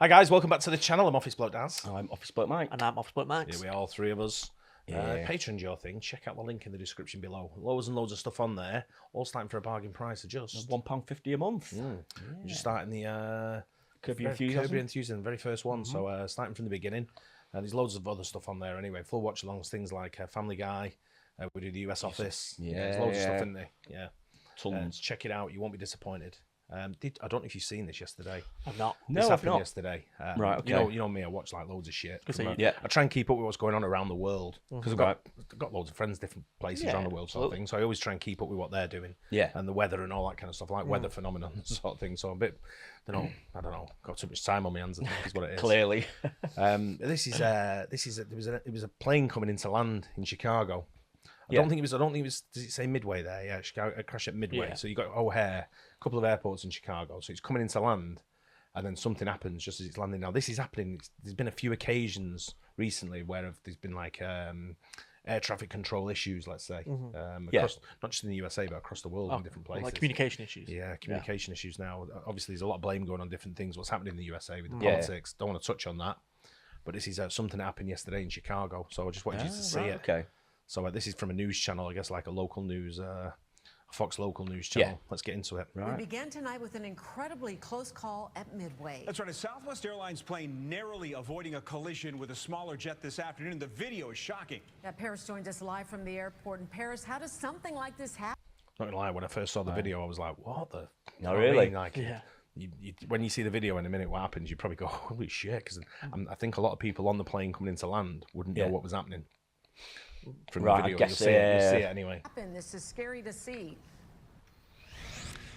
Hi guys, welcome back to the channel. I'm Office Bloke Daz. I'm Office Bloke Mike. And I'm Office Bloke Max. Here we are, all three of us. Yeah. Patreon's your thing. Check out the link in the description below. Loads and loads of stuff on there. All starting for a bargain price of just £1.50 a month. We're just starting the Curb Your Enthusiasm. The very first one. So starting from the beginning. There's loads of other stuff on there anyway. Full watch alongs, things like Family Guy. We do the US Office. There's loads of stuff in there. Yeah. Tons. Check it out. You won't be disappointed. I don't know if you've seen this yesterday. I've not. No, this happened yesterday. Right, okay. You know me, I watch like loads of shit. Yeah. I try and keep up with what's going on around the world because I've got loads of friends, different places around the world, sort of thing. So I always try and keep up with what they're doing. Yeah. And the weather and all that kind of stuff, like weather phenomenon sort of thing. So I'm a bit, I don't know, got too much time on my hands. I think is what it is. Clearly. It was a plane coming into land in Chicago. I don't think it was. Does it say Midway there? Yeah, Chicago, a crash at Midway. Yeah. So you got O'Hare, a couple of airports in Chicago. So it's coming into land, and then something happens just as it's landing. Now this is happening. There's been a few occasions recently where there's been like air traffic control issues, let's say, across, not just in the USA but across the world in different places. Like communication issues. Yeah, communication issues now. Obviously, there's a lot of blame going on different things. What's happening in the USA with the politics? Don't want to touch on that. But this is something that happened yesterday in Chicago. So I just wanted you to see it. Okay. So this is from a news channel, I guess, like a local news, a Fox local news channel. Yeah. Let's get into it. We began tonight with an incredibly close call at Midway. That's right. A Southwest Airlines plane narrowly avoiding a collision with a smaller jet this afternoon. The video is shocking. Paris joins us live from the airport in Paris. How does something like this happen? Not gonna lie, when I first saw the video, I was like, "What the?" No, really? When you see the video in a minute, what happens? You probably go, "Holy shit!" Because I think a lot of people on the plane coming into land wouldn't know what was happening. From the video, I guess you'll see it anyway. This is scary to see.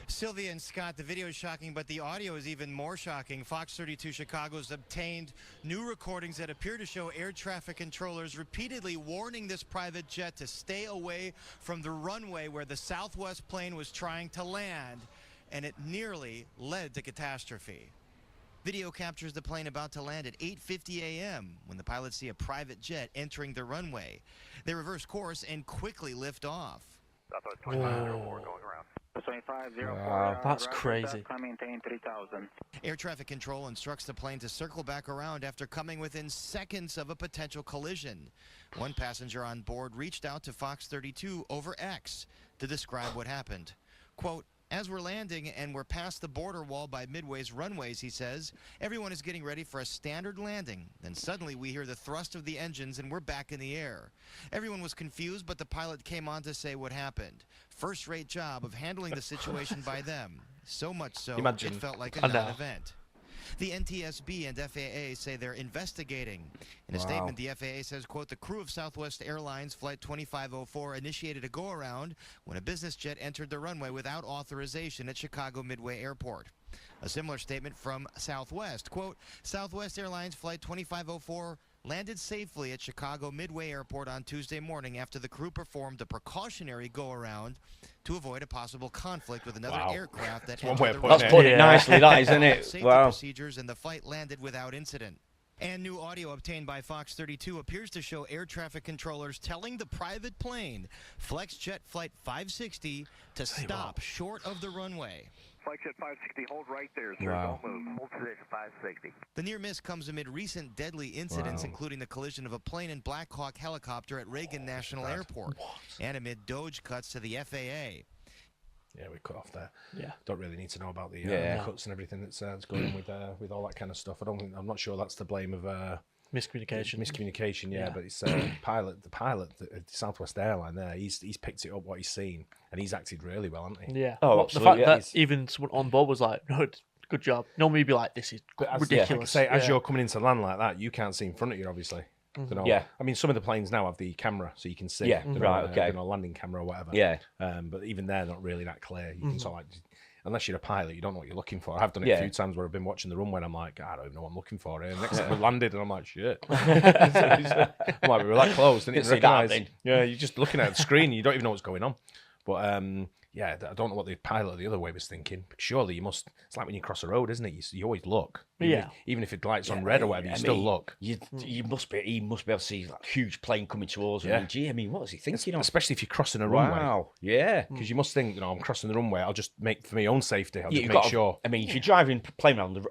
Sylvia and Scott, the video is shocking, but the audio is even more shocking. Fox 32 Chicago's obtained new recordings that appear to show air traffic controllers repeatedly warning this private jet to stay away from the runway where the Southwest plane was trying to land, and it nearly led to catastrophe. Video captures the plane about to land at 8:50 a.m. when the pilots see a private jet entering the runway. They reverse course and quickly lift off. That's crazy. Air traffic control instructs the plane to circle back around after coming within seconds of a potential collision. One passenger on board reached out to Fox 32 over X to describe what happened. Quote, "As we're landing and we're past the border wall by Midway's runways," he says, "everyone is getting ready for a standard landing. Then suddenly we hear the thrust of the engines and we're back in the air. Everyone was confused, but the pilot came on to say what happened. First-rate job of handling the situation by them. So much so, it felt like a non-event." The NTSB and FAA say they're investigating. In a statement, the FAA says, quote, "The crew of Southwest Airlines Flight 2504 initiated a go-around when a business jet entered the runway without authorization at Chicago Midway Airport." A similar statement from Southwest, quote, "Southwest Airlines Flight 2504 landed safely at Chicago Midway Airport on Tuesday morning after the crew performed a precautionary go-around to avoid a possible conflict with another aircraft that entered the runway. That's put it nicely, that, isn't it? Safety procedures, and the flight landed without incident. And new audio obtained by Fox 32 appears to show air traffic controllers telling the private plane, FlexJet Flight 560, to stop short of the runway. FlexJet 560, hold right there, sir. Don't move. Hold position 560. The near miss comes amid recent deadly incidents, including the collision of a plane and Black Hawk helicopter at Reagan National Airport, and amid Doge cuts to the FAA. Yeah, we cut off there. Yeah, don't really need to know about the cuts and everything that's going on with all that kind of stuff. I'm not sure that's the blame of miscommunication. Miscommunication, but it's the pilot, the Southwest Airline there. He's picked it up what he's seen, and he's acted really well, hasn't he? Yeah. Oh, the fact that even someone on board was like, "No, good job." Normally, you'd be like, "This is ridiculous." As you're coming into land like that, you can't see in front of you, obviously. Yeah. I mean, some of the planes now have the camera, so you can see. Yeah, right, okay. Landing camera or whatever. Yeah. But even they're not really that clear. You can sort of like, unless you're a pilot, you don't know what you're looking for. I've done it a few times where I've been watching the runway and I'm like, I don't even know what I'm looking for here. Next time we landed and I'm like, shit. I'm like, we were that close. Didn't even recognise. Yeah, you're just looking at the screen. You don't even know what's going on. But yeah, I don't know what the pilot the other way was thinking. Surely you must. It's like when you cross a road, isn't it? You always look. Even if it lights on red or whatever, you still look. You must be. He must be able to see like huge plane coming towards him. Gee, I mean, what is he thinking of? Especially if you're crossing a runway. Wow. Yeah. Because you must think, I'm crossing the runway. I'll just make for my own safety. I'll just make sure. I mean, if you're driving plane around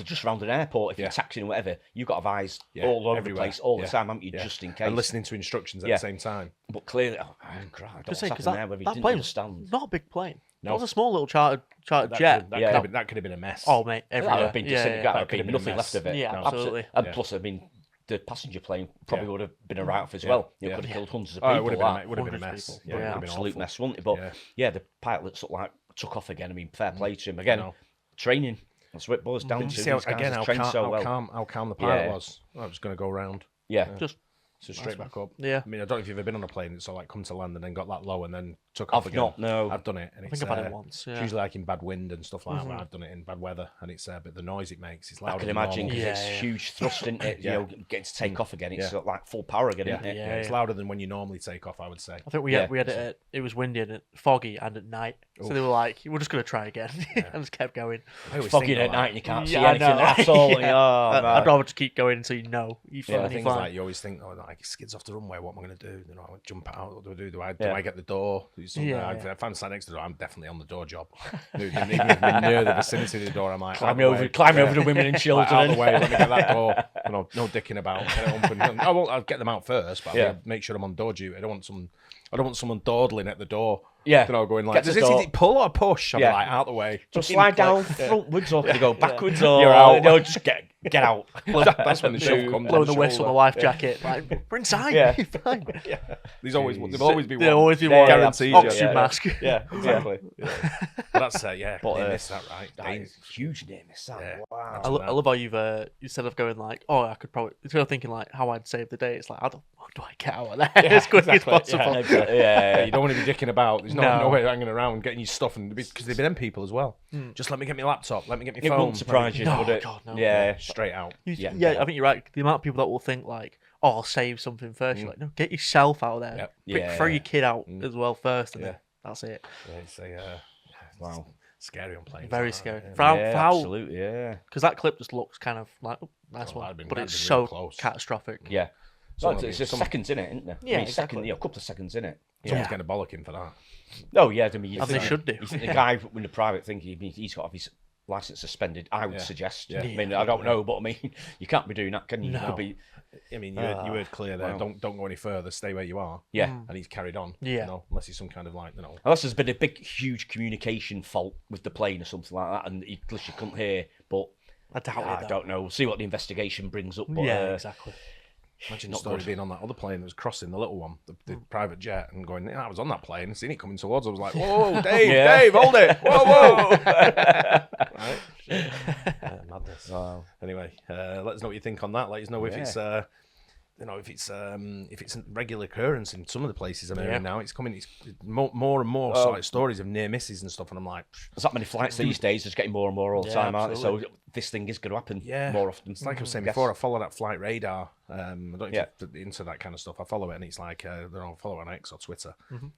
just round an airport, if you're taxiing or whatever, you've got to have eyes all over the place all the time, haven't you? Just in case. And listening to instructions at the same time. But clearly, I don't know what's happened there, whether he didn't plane understand. was not a big plane. No. It was a small little chartered That jet. that could have been a mess. Oh, mate, That would everywhere. have been disintegrated. That could would have have been been a nothing mess. left of it. Yeah, No. absolutely. And Yeah. plus, I mean, the passenger plane probably would have been a write-off as Yeah. well. It Yeah. could have killed hundreds of Oh, people. it would have been a Hundreds mess. of people. Yeah, it Yeah, would have been Absolute awful. mess, wouldn't it? But yeah, the pilot sort of like took off again. I mean, fair play to him. Again, know. training. That's what it boils down Did to. you see how, These guys again have how trained calm, so how, well. how calm the pilot Yeah. was? I was going to go round. Yeah. Just So straight back up. Yeah. I mean, I don't know if you've ever been on a plane that's like come to land and then got that low and then took off I've again. not, no. I've done it. And I think I've had it once. It's Yeah. usually like in bad wind and stuff like that. Where I've done it in bad weather, and it's but the noise it makes is louder. I can than imagine normal. because it's huge thrust, isn't it? Yeah. You know, getting to take off again. It's Yeah. got like full power again, Yeah. isn't it? Yeah, it's louder than when you normally take off. I would say. I think we Yeah. had it. It was windy and foggy and at night, so they were like, "We're just gonna try again," and just kept going. I always Foggy think, at though, night like, and you can't see Yeah, I anything know. at all. Yeah. Oh, man. I'd rather just keep going until you know you Yeah, find things fine. like you always think, oh, like it skids off the runway. What am I going to do? You know, I jump out. What do I do? Do I get the door? Do something? Yeah, If I'm sat next to the door, I'm definitely on the door job. Even if I'm near the vicinity of the door, I'm like Climb over the women and children. Like, out of the way. Let me get that door. You know, no dicking about. Get it open. I'll get them out first, but I'll make sure I'm on door duty. I don't want someone dawdling at the door. Yeah. You know, going like, Get does the this door. is it pull or push? I'm Yeah. like out the way. Just slide down frontwards or can you go backwards or You're out. No, just get out. That's when the shove comes. blowing on the whistle, the shoulder. life jacket. Like, we're inside. Yeah. You're fine. There's always there'll always be one. There'll always be Yeah, one. yeah, guaranteed. Oxygen yeah. mask. Yeah, exactly. But that's yeah. But, They missed that right. That is huge near miss. Yeah. Wow. I love how you've instead of going like, oh, I could probably instead of thinking like how I'd save the day, it's like how the fuck do I get out of there as quick as possible? Yeah. You don't want to be dicking about. There's No. no way hanging around getting your stuff, and because they've been them people as well. Just let me get my laptop. Let me get my It phone. wouldn't surprise you, No, would it? God, no. Yeah. Straight out. Yeah. I think you're right. The amount of people that will think like, oh, I'll save something first. You're like, no, get yourself out there. Yep. Yeah. Throw your kid out as well first, and Yeah. then that's it. Yeah, it's Wow. scary on planes. Very like that, scary. yeah. For how, Yeah, for how, absolutely, yeah. because that clip just looks kind of like, oh, nice Oh, one, that'd been- but that'd it's been real so close. catastrophic. Yeah. Some Well, of it's it- just seconds in it, isn't there? Yeah, I mean, exactly. a couple of seconds in it. Someone's getting a bollocking for that. Oh, yeah, I mean, And they should do. You think the guy in the private thing, he's got to have his license suspended, I would suggest. Yeah. I mean, I don't know, but I mean, you can't be doing that, can you? You could be, I mean, you heard clear there. wow. Don't go any further. Stay where you are. yeah. And he's carried on. Yeah. You know, unless he's some kind of like, you know. Unless there's been a big, huge communication fault with the plane or something like that, and you literally couldn't hear, but I doubt it. I though. don't know. We'll see what the investigation brings up. But, Yeah, exactly. Imagine the not story good. being on that other plane that was crossing the little one, the private jet, and going, yeah, I was on that plane and seen it coming towards us. I was like, whoa, Dave, Yeah. Dave, hold it. Whoa, whoa. Right? Madness. Wow. Anyway, let us know what you think on that. Let us know if Yeah. it's you know, if it's a regular occurrence in some of the places I'm hearing now. It's coming. It's more and more sort of stories of near misses and stuff, and I'm like, There's that many flights these days, there's getting more and more all the Yeah, time, aren't they? So absolutely. this thing is going to happen yeah, more often. It's like I was saying Yes. before. I follow that flight radar. I don't know if Yeah. you're into that kind of stuff. I follow it, and it's like I follow it on X or Twitter,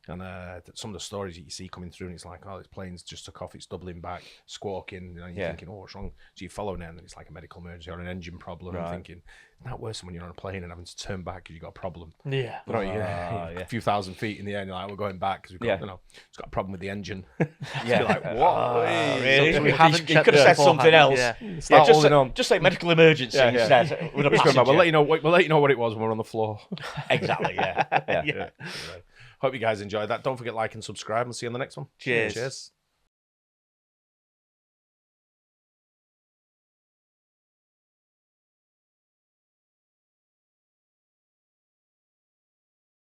and some of the stories that you see coming through, and it's like, oh, this plane's just took off, it's doubling back, squawking. You know, you're thinking, oh, what's wrong? So you're following it, and it's like a medical emergency or an engine problem. Right. I'm thinking, isn't that worse than when you're on a plane and having to turn back because you've got a problem? Yeah. You know, a few thousand feet in the air, and you're like, we're going back because we've got, you know, it's got a problem with the engine. Yeah. You're like, what? Really? So we You haven't could checked have it said something beforehand, else. yeah. Start just, holding on. just say medical emergency Yeah, yeah. instead. With a We'll passenger. let you know. We'll let you know what it was when we're on the floor. Exactly, yeah. Yeah. Hope you guys enjoyed that. Don't forget like and subscribe, and see you on the next one. Cheers. Cheers.